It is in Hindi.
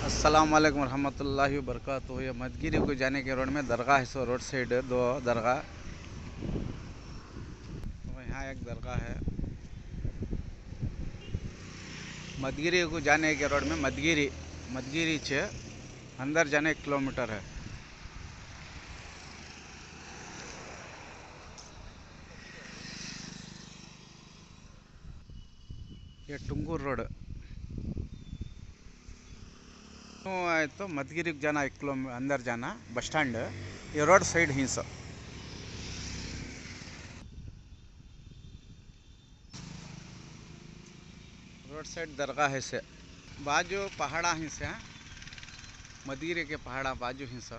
अस्सलाम वालेकुम रहमतुल्लाहि व बरकातुहू। ये मदगिरी को जाने के रोड में दरगाह है। सो रोड साइड दो दरगाह, तो यहाँ एक दरगाह है। मदगिरी को जाने के रोड में मदगिरी मदगिरी से अंदर जाने 1 किलोमीटर है। ये टुंगूर रोड तो मदगिरी को जाना 1 किलोमीटर अंदर जाना बस स्टैंड। ये रोड साइड ही सब रोड साइड दरगाह है से बाजू पहाड़ा ही से, मदगिरी के पहाड़ा बाजू ही से।